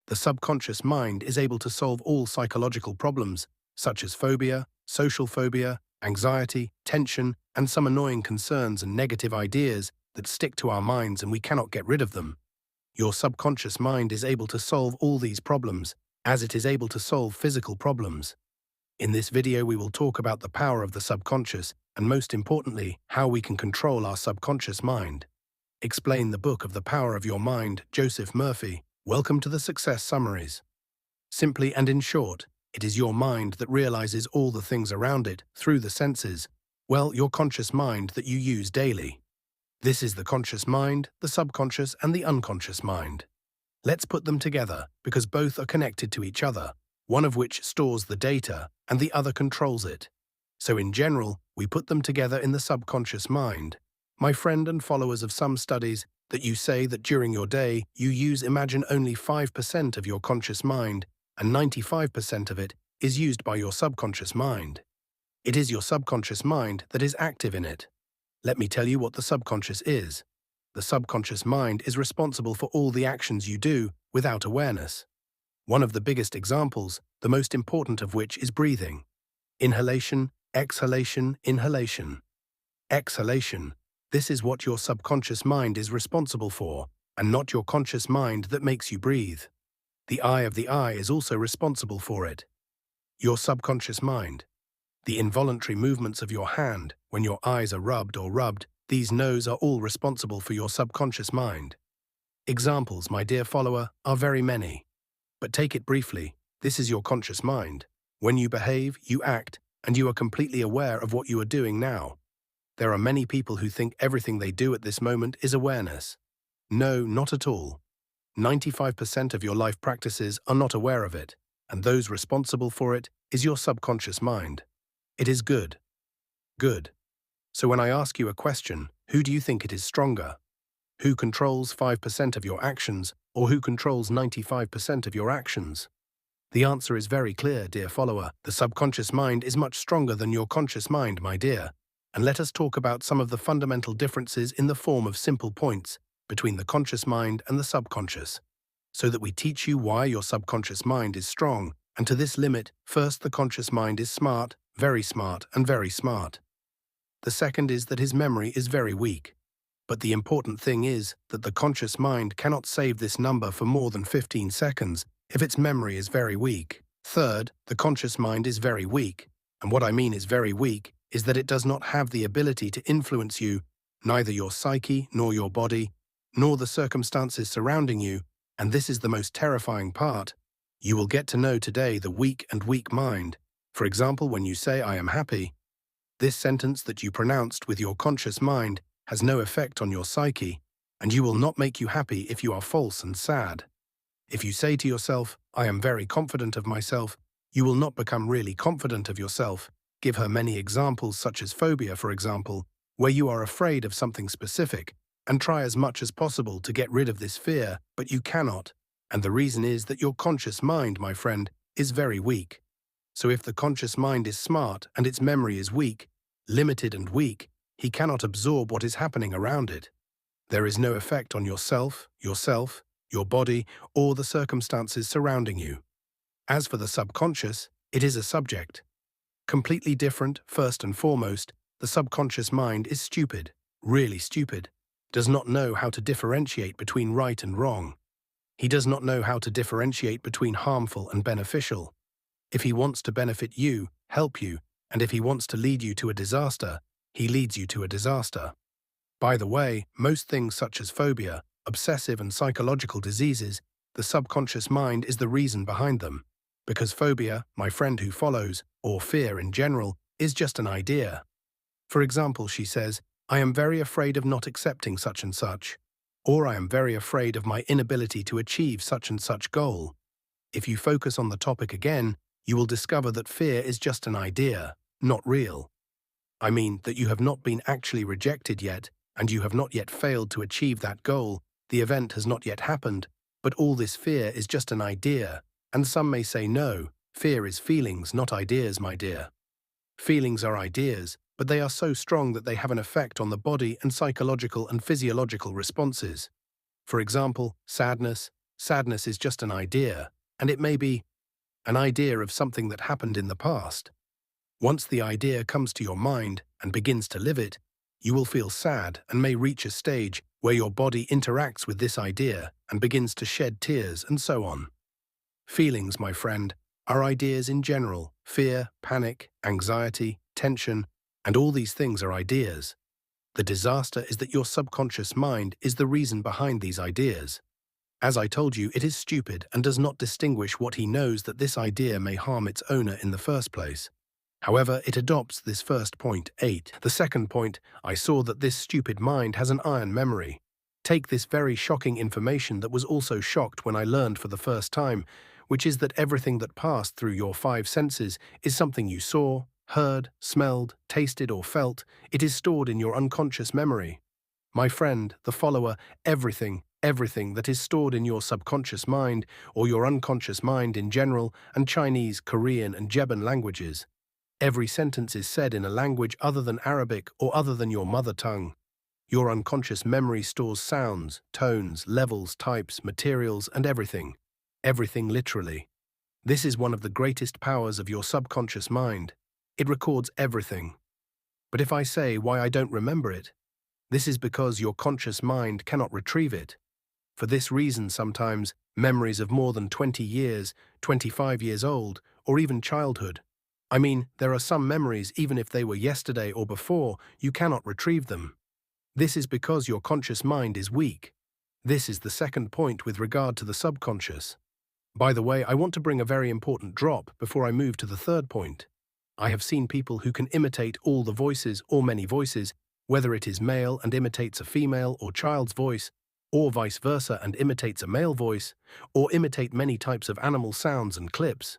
The subconscious mind is able to solve all psychological problems, such as phobia, social phobia, anxiety, tension, and some annoying concerns and negative ideas that stick to our minds and we cannot get rid of them. Your subconscious mind is able to solve all these problems, as it is able to solve physical problems. In this video, we will talk about the power of the subconscious and, most importantly, how we can control our subconscious mind. Explain the book of The Power of Your Mind, Joseph Murphy. Welcome to the Success Summaries. Simply and in short, it is your mind that realizes all the things around it through the senses, your conscious mind that you use daily. This is the conscious mind, the subconscious, and the unconscious mind. Let's put them together because both are connected to each other, one of which stores the data and the other controls it. So in general, we put them together in the subconscious mind. My friend and followers of some studies that you say that during your day you imagine only 5% of your conscious mind and 95% of it is used by your subconscious mind. It is your subconscious mind that is active in it. Let me tell you what the subconscious is. The subconscious mind is responsible for all the actions you do without awareness. One of the biggest examples, the most important of which is breathing. Inhalation, exhalation, inhalation. Exhalation. This is what your subconscious mind is responsible for, and not your conscious mind that makes you breathe. The eye of the eye is also responsible for it. Your subconscious mind. The involuntary movements of your hand, when your eyes are rubbed, these nodes are all responsible for your subconscious mind. Examples, my dear follower, are very many. But take it briefly, this is your conscious mind. When you behave, you act, and you are completely aware of what you are doing now. There are many people who think everything they do at this moment is awareness. No, not at all. 95% of your life practices are not aware of it, and those responsible for it is your subconscious mind. It is good. Good. So when I ask you a question, who do you think it is stronger? Who controls 5% of your actions, or who controls 95% of your actions? The answer is very clear, dear follower. The subconscious mind is much stronger than your conscious mind, my dear. And let us talk about some of the fundamental differences in the form of simple points between the conscious mind and the subconscious, so that we teach you why your subconscious mind is strong, and to this limit, first, the conscious mind is smart, and very smart. The second is that his memory is very weak. But the important thing is that the conscious mind cannot save this number for more than 15 seconds if its memory is very weak. Third, the conscious mind is very weak, and what I mean is very weak is that it does not have the ability to influence you, neither your psyche, nor your body, nor the circumstances surrounding you, and this is the most terrifying part. You will get to know today the weak mind. For example, when you say, "I am happy," this sentence that you pronounced with your conscious mind has no effect on your psyche, and you will not make you happy if you are false and sad. If you say to yourself, "I am very confident of myself," you will not become really confident of yourself. Give her many examples such as phobia, for example, where you are afraid of something specific, and try as much as possible to get rid of this fear, but you cannot. And the reason is that your conscious mind, my friend, is very weak. So if the conscious mind is smart and its memory is weak, limited and weak, he cannot absorb what is happening around it. There is no effect on yourself, your body, or the circumstances surrounding you. As for the subconscious, it is a subject. Completely different. First and foremost, the subconscious mind is stupid, really stupid, does not know how to differentiate between right and wrong. He does not know how to differentiate between harmful and beneficial. If he wants to benefit you, help you, and if he wants to lead you to a disaster, he leads you to a disaster. By the way, most things such as phobia, obsessive and psychological diseases, the subconscious mind is the reason behind them. Because phobia, my friend who follows, or fear in general, is just an idea. For example, she says, "I am very afraid of not accepting such and such," or "I am very afraid of my inability to achieve such and such goal." If you focus on the topic again, you will discover that fear is just an idea, not real. I mean that you have not been actually rejected yet, and you have not yet failed to achieve that goal. The event has not yet happened, but all this fear is just an idea. And some may say no, fear is feelings, not ideas, my dear. Feelings are ideas, but they are so strong that they have an effect on the body and psychological and physiological responses. For example, sadness, Sadness is just an idea, and it may be an idea of something that happened in the past. Once the idea comes to your mind and begins to live it, you will feel sad and may reach a stage where your body interacts with this idea and begins to shed tears and so on. Feelings, my friend, are ideas in general. Fear, panic, anxiety, tension, and all these things are ideas. The disaster is that your subconscious mind is the reason behind these ideas. As I told you, it is stupid and does not distinguish what he knows that this idea may harm its owner in the first place. However, it adopts this first point, 8. The second point, I saw that this stupid mind has an iron memory. Take this very shocking information that was also shocked when I learned for the first time, which is that everything that passed through your 5 senses is something you saw, heard, smelled, tasted, or felt. It is stored in your unconscious memory. My friend, the follower, everything that is stored in your subconscious mind or your unconscious mind in general, and Chinese, Korean, and Jeban languages. Every sentence is said in a language other than Arabic or other than your mother tongue. Your unconscious memory stores sounds, tones, levels, types, materials, and everything. Everything literally. This is one of the greatest powers of your subconscious mind. It records everything. But if I say why I don't remember it, this is because your conscious mind cannot retrieve it. For this reason, sometimes, memories of more than 20 years, 25 years old, or even childhood. I mean, there are some memories, even if they were yesterday or before, you cannot retrieve them. This is because your conscious mind is weak. This is the second point with regard to the subconscious. By the way, I want to bring a very important drop before I move to the third point. I have seen people who can imitate all the voices or many voices, whether it is male and imitates a female or child's voice, or vice versa and imitates a male voice, or imitate many types of animal sounds and clips.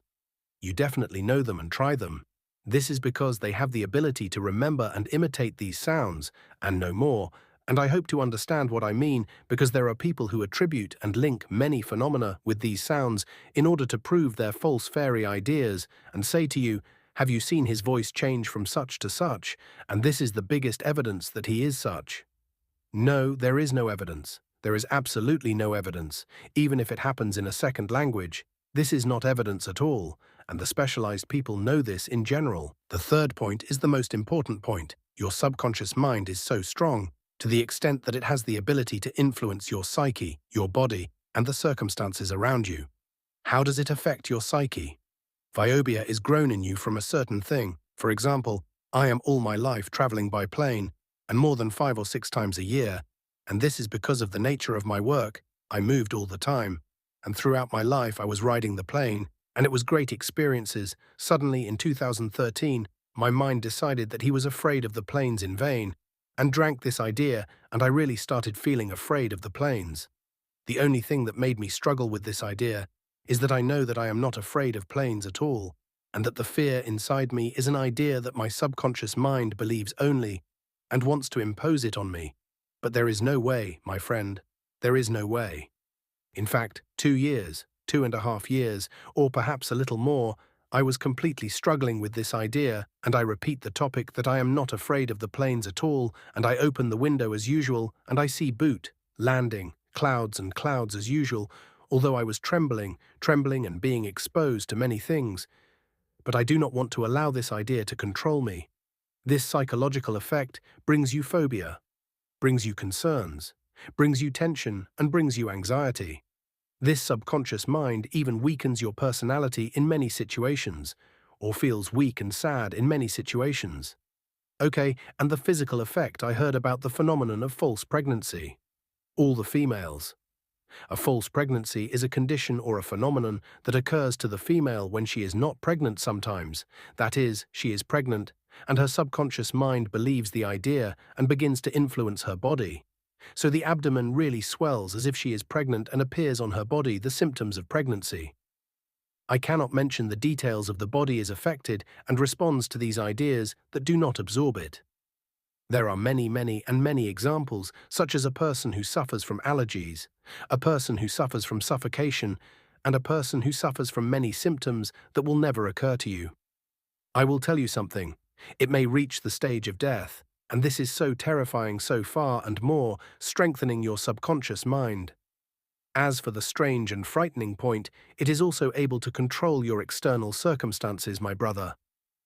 You definitely know them and try them. This is because they have the ability to remember and imitate these sounds, and no more, and I hope to understand what I mean because there are people who attribute and link many phenomena with these sounds in order to prove their false fairy ideas and say to you, have you seen his voice change from such to such, and this is the biggest evidence that he is such. No, there is no evidence. There is absolutely no evidence, even if it happens in a second language. This is not evidence at all, and the specialized people know this in general. The third point is the most important point. Your subconscious mind is so strong, to the extent that it has the ability to influence your psyche, your body, and the circumstances around you. How does it affect your psyche? Phobia is grown in you from a certain thing. For example, I am all my life traveling by plane, and more than 5 or 6 times a year, and this is because of the nature of my work. I moved all the time, and throughout my life I was riding the plane, and it was great experiences. Suddenly, in 2013, my mind decided that he was afraid of the planes in vain, and drank this idea, and I really started feeling afraid of the planes. The only thing that made me struggle with this idea is that I know that I am not afraid of planes at all, and that the fear inside me is an idea that my subconscious mind believes only, and wants to impose it on me. But there is no way, my friend, there is no way. In fact, 2 years, 2.5 years, or perhaps a little more, I was completely struggling with this idea, and I repeat the topic that I am not afraid of the planes at all, and I open the window as usual, and I see boot, landing, clouds and clouds as usual, although I was trembling and being exposed to many things. But I do not want to allow this idea to control me. This psychological effect brings you phobia, brings you concerns, brings you tension, and brings you anxiety. This subconscious mind even weakens your personality in many situations, or feels weak and sad in many situations. Okay, and the physical effect I heard about the phenomenon of false pregnancy. All the females. A false pregnancy is a condition or a phenomenon that occurs to the female when she is not pregnant sometimes. That is, she is pregnant, and her subconscious mind believes the idea and begins to influence her body. So the abdomen really swells as if she is pregnant and appears on her body the symptoms of pregnancy. I cannot mention the details of the body is affected and responds to these ideas that do not absorb it. There are many examples, such as a person who suffers from allergies, a person who suffers from suffocation, and a person who suffers from many symptoms that will never occur to you. I will tell you something. It may reach the stage of death, and this is so terrifying so far and more, strengthening your subconscious mind. As for the strange and frightening point, it is also able to control your external circumstances, my brother,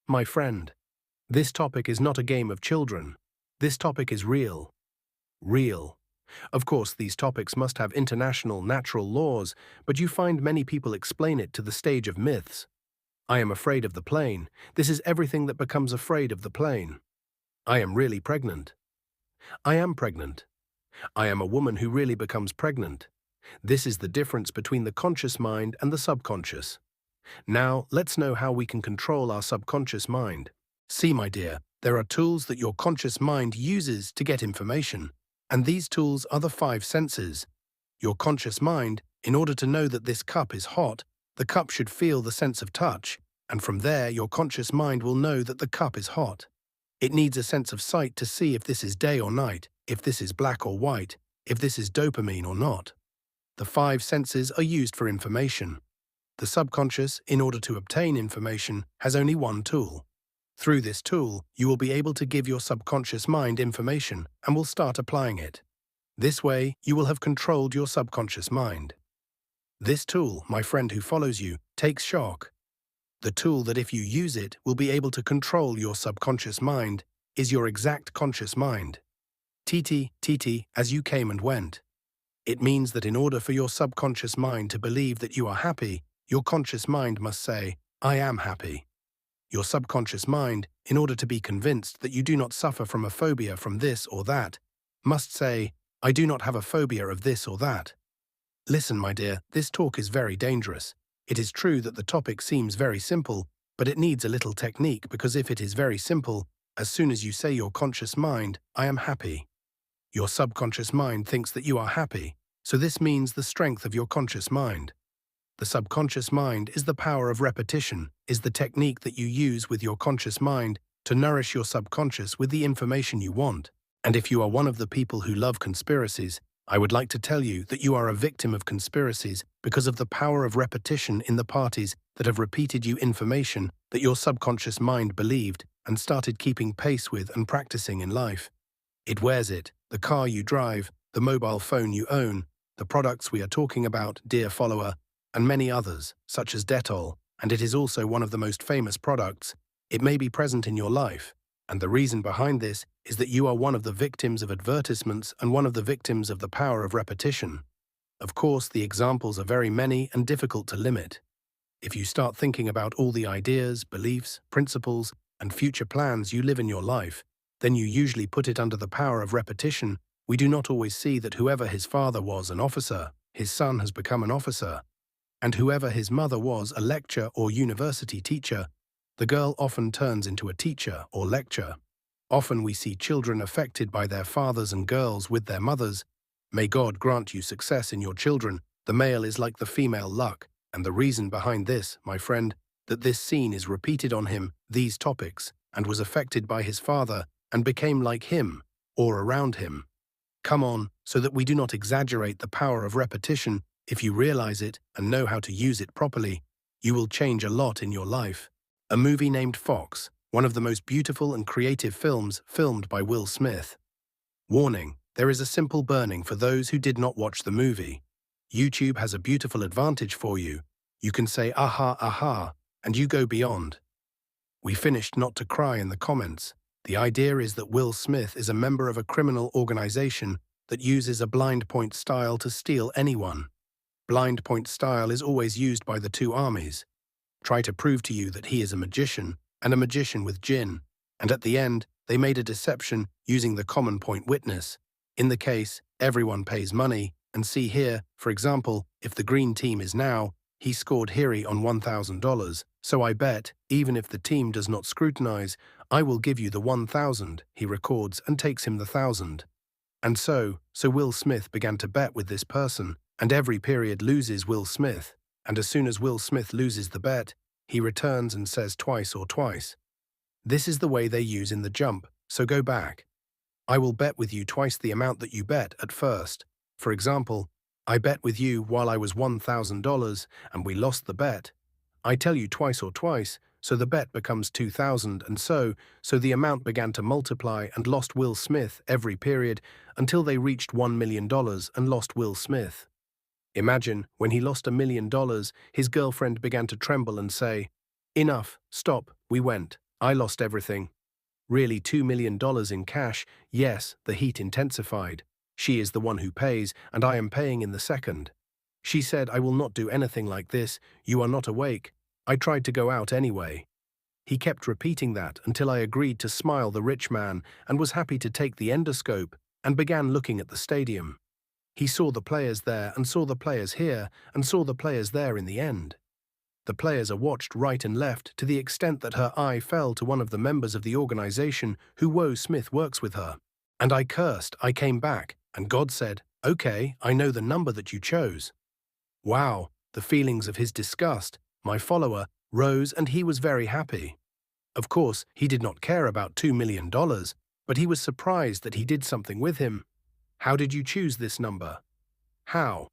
my friend. This topic is not a game of children. This topic is real. Real. Of course, these topics must have international natural laws, but you find many people explain it to the stage of myths. I am afraid of the plane. This is everything that becomes afraid of the plane. I am really pregnant. I am pregnant. I am a woman who really becomes pregnant. This is the difference between the conscious mind and the subconscious. Now, let's know how we can control our subconscious mind. See, my dear, there are tools that your conscious mind uses to get information, and these tools are the five senses. Your conscious mind, in order to know that this cup is hot, the cup should feel the sense of touch, and from there your conscious mind will know that the cup is hot. It needs a sense of sight to see if this is day or night, if this is black or white, if this is dopamine or not. The five senses are used for information. The subconscious, in order to obtain information, has only one tool. Through this tool, you will be able to give your subconscious mind information and will start applying it. This way, you will have controlled your subconscious mind. This tool, my friend who follows you, takes shock. The tool that if you use it will be able to control your subconscious mind is your exact conscious mind. TT, as you came and went. It means that in order for your subconscious mind to believe that you are happy, your conscious mind must say, I am happy. Your subconscious mind, in order to be convinced that you do not suffer from a phobia from this or that, must say, I do not have a phobia of this or that. Listen, my dear, this talk is very dangerous. It is true that the topic seems very simple, but it needs a little technique because if it is very simple, as soon as you say your conscious mind, I am happy, your subconscious mind thinks that you are happy, so this means the strength of your conscious mind. The subconscious mind is the power of repetition, is the technique that you use with your conscious mind to nourish your subconscious with the information you want. And if you are one of the people who love conspiracies, I would like to tell you that you are a victim of conspiracies because of the power of repetition in the parties that have repeated you information that your subconscious mind believed and started keeping pace with and practicing in life. It wears it, the car you drive, the mobile phone you own, the products we are talking about, dear follower, and many others, such as Dettol, and it is also one of the most famous products. It may be present in your life, and the reason behind this is that you are one of the victims of advertisements and one of the victims of the power of repetition. Of course, the examples are very many and difficult to limit. If you start thinking about all the ideas, beliefs, principles, and future plans you live in your life, then you usually put it under the power of repetition. We do not always see that whoever his father was an officer, his son has become an officer, and whoever his mother was a lecturer or university teacher, the girl often turns into a teacher or lecturer. Often we see children affected by their fathers and girls with their mothers. May God grant you success in your children. The male is like the female luck, and the reason behind this, my friend, that this scene is repeated on him, these topics, and was affected by his father, and became like him, or around him. Come on, so that we do not exaggerate the power of repetition. If you realize it and know how to use it properly, you will change a lot in your life. A movie named Fox, one of the most beautiful and creative films filmed by Will Smith. Warning, there is a simple burning for those who did not watch the movie. YouTube has a beautiful advantage for you. You can say aha, aha, and you go beyond. We finished not to cry in the comments. The idea is that Will Smith is a member of a criminal organization that uses a blind point style to steal anyone. Blind point style is always used by the two armies. Try to prove to you that he is a magician, and a magician with jinn, and at the end, they made a deception using the common point witness. In the case, everyone pays money, and see here, for example, if the green team is now, he scored Hiri on $1,000, so I bet, even if the team does not scrutinize, I will give you the 1,000, he records and takes him the 1,000. And so Will Smith began to bet with this person, and every period loses Will Smith, and as soon as Will Smith loses the bet, he returns and says twice or twice. This is the way they use in the jump, so go back. I will bet with you twice the amount that you bet at first. For example, I bet with you while I was $1,000 and we lost the bet. I tell you twice or twice, so the bet becomes 2,000 and so the amount began to multiply and lost Will Smith every period until they reached $1 million and lost Will Smith. Imagine, when he lost $1 million, his girlfriend began to tremble and say, "Enough, stop, we went. I lost everything." Really $2 million in cash, yes, the heat intensified. She is the one who pays, and I am paying in the second. She said, "I will not do anything like this, you are not awake." I tried to go out anyway. He kept repeating that until I agreed to smile the rich man and was happy to take the endoscope and began looking at the stadium. He saw the players there and saw the players here and saw the players there in the end. The players are watched right and left to the extent that her eye fell to one of the members of the organization who Woe Smith works with her. And I cursed, I came back, and God said, "Okay, I know the number that you chose." Wow, the feelings of his disgust, my follower, rose and he was very happy. Of course, he did not care about $2 million, but he was surprised that he did something with him. How did you choose this number? How?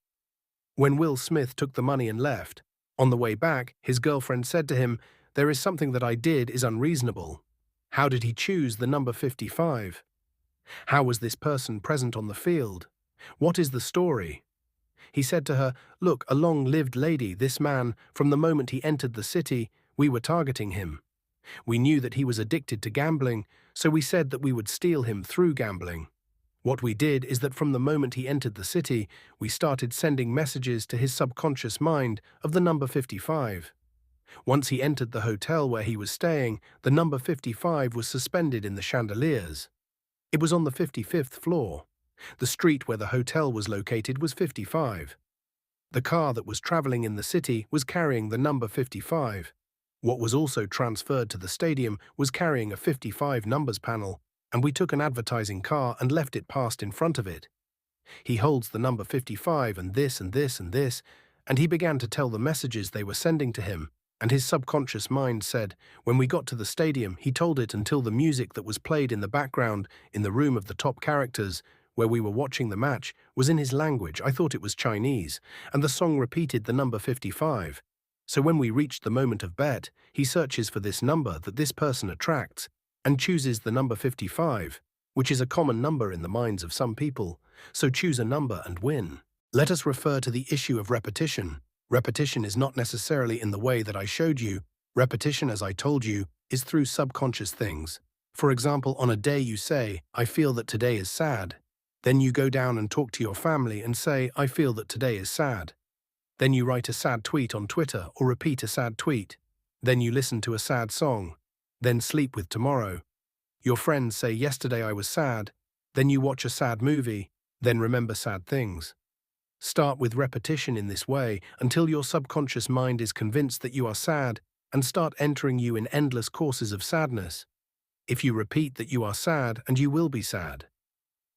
When Will Smith took the money and left, on the way back, his girlfriend said to him, "There is something that I did is unreasonable." How did he choose the number 55? How was this person present on the field? What is the story? He said to her, "Look, a long-lived lady, this man, from the moment he entered the city, we were targeting him. We knew that he was addicted to gambling, so we said that we would steal him through gambling. What we did is that from the moment he entered the city, we started sending messages to his subconscious mind of the number 55. Once he entered the hotel where he was staying, the number 55 was suspended in the chandeliers. It was on the 55th floor. The street where the hotel was located was 55. The car that was traveling in the city was carrying the number 55. What was also transferred to the stadium was carrying a 55 numbers panel, and we took an advertising car and left it passed in front of it. He holds the number 55 and this and this and this, and he began to tell the messages they were sending to him, and his subconscious mind said, when we got to the stadium, he told it until the music that was played in the background in the room of the top characters, where we were watching the match, was in his language. I thought it was Chinese, and the song repeated the number 55. So when we reached the moment of bet, he searches for this number that this person attracts, and chooses the number 55, which is a common number in the minds of some people, so choose a number and win. Let us refer to the issue of repetition. Repetition is not necessarily in the way that I showed you. Repetition, as I told you, is through subconscious things. For example, on a day you say, "I feel that today is sad." Then you go down and talk to your family and say, "I feel that today is sad." Then you write a sad tweet on Twitter or repeat a sad tweet. Then you listen to a sad song. Then sleep with tomorrow. Your friends say, "Yesterday I was sad." Then you watch a sad movie. Then remember sad things. Start with repetition in this way until your subconscious mind is convinced that you are sad and start entering you in endless courses of sadness. If you repeat that you are sad, and you will be sad.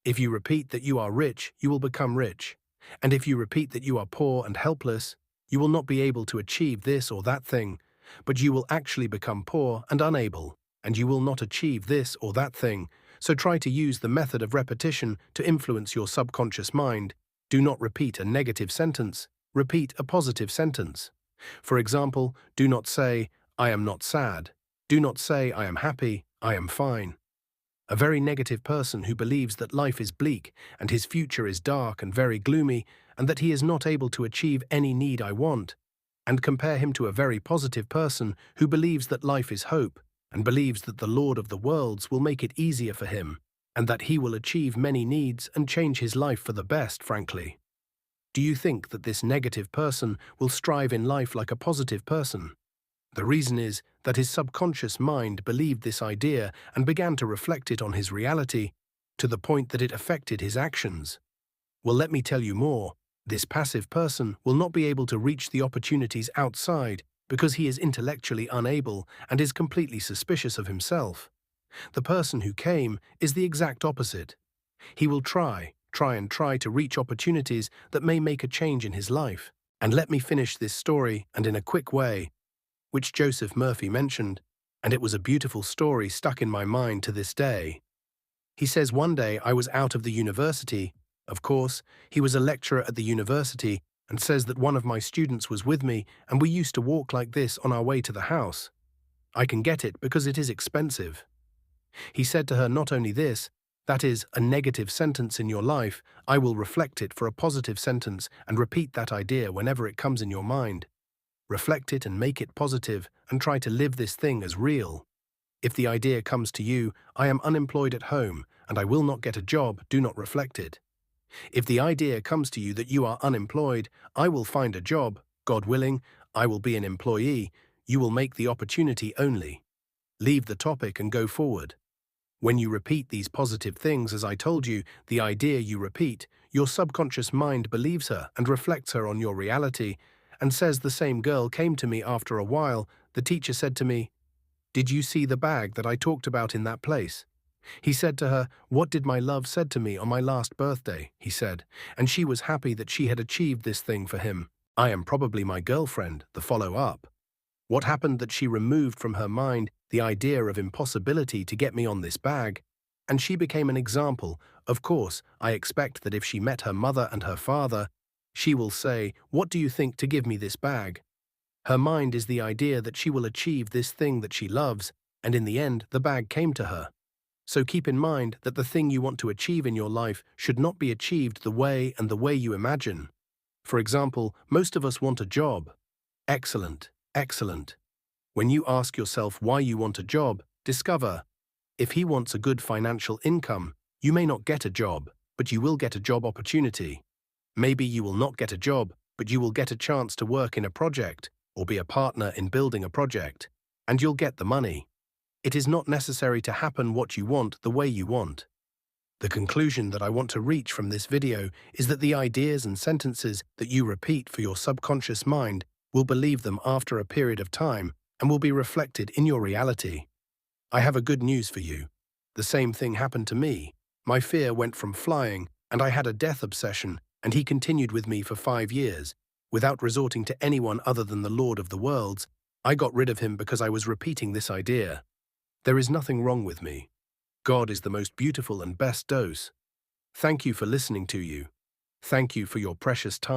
If you repeat that you are rich, you will become rich. And if you repeat that you are poor and helpless, you will not be able to achieve this or that thing, but you will actually become poor and unable, and you will not achieve this or that thing. So try to use the method of repetition to influence your subconscious mind. Do not repeat a negative sentence, repeat a positive sentence. For example, do not say, "I am not sad." Do not say, "I am happy, I am fine." A very negative person who believes that life is bleak and his future is dark and very gloomy and that he is not able to achieve any need I want, and compare him to a very positive person who believes that life is hope and believes that the Lord of the worlds will make it easier for him and that he will achieve many needs and change his life for the best, frankly. Do you think that this negative person will strive in life like a positive person? The reason is that his subconscious mind believed this idea and began to reflect it on his reality to the point that it affected his actions. Well, let me tell you more. This passive person will not be able to reach the opportunities outside because he is intellectually unable and is completely suspicious of himself. The person who came is the exact opposite. He will try to reach opportunities that may make a change in his life. And let me finish this story, and in a quick way, which Joseph Murphy mentioned, and it was a beautiful story stuck in my mind to this day. He says, one day I was out of the university. Of course, he was a lecturer at the university, and says that one of my students was with me, and we used to walk like this on our way to the house. I can get it because it is expensive. He said to her not only this, That is, a negative sentence in your life, I will reflect it for a positive sentence and repeat that idea whenever it comes in your mind. Reflect it and make it positive, and try to live this thing as real. If the idea comes to you, I am unemployed at home and I will not get a job, do not reflect it. If the idea comes to you that you are unemployed, I will find a job, God willing, I will be an employee, you will make the opportunity only. Leave the topic and go forward. When you repeat these positive things, as I told you, the idea you repeat, your subconscious mind believes her and reflects her on your reality, and says the same girl came to me after a while. The teacher said to me, "Did you see the bag that I talked about in that place?" He said to her, "What did my love said to me on my last birthday?" he said, and she was happy that she had achieved this thing for him. I am probably my girlfriend, the follow-up. What happened that she removed from her mind the idea of impossibility to get me on this bag, and she became an example. Of course, I expect that if she met her mother and her father, she will say, "What do you think to give me this bag?" Her mind is the idea that she will achieve this thing that she loves, and in the end, the bag came to her. So keep in mind that the thing you want to achieve in your life should not be achieved the way you imagine. For example, most of us want a job. Excellent, excellent. When you ask yourself why you want a job, discover, if he wants a good financial income, you may not get a job, but you will get a job opportunity. Maybe you will not get a job, but you will get a chance to work in a project or be a partner in building a project, and you'll get the money. It is not necessary to happen what you want the way you want. The conclusion that I want to reach from this video is that the ideas and sentences that you repeat for your subconscious mind will believe them after a period of time and will be reflected in your reality. I have a good news for you. The same thing happened to me. My fear went from flying, and I had a death obsession, and he continued with me for 5 years. Without resorting to anyone other than the Lord of the Worlds, I got rid of him because I was repeating this idea. There is nothing wrong with me. God is the most beautiful and best dose. Thank you for listening to you. Thank you for your precious time.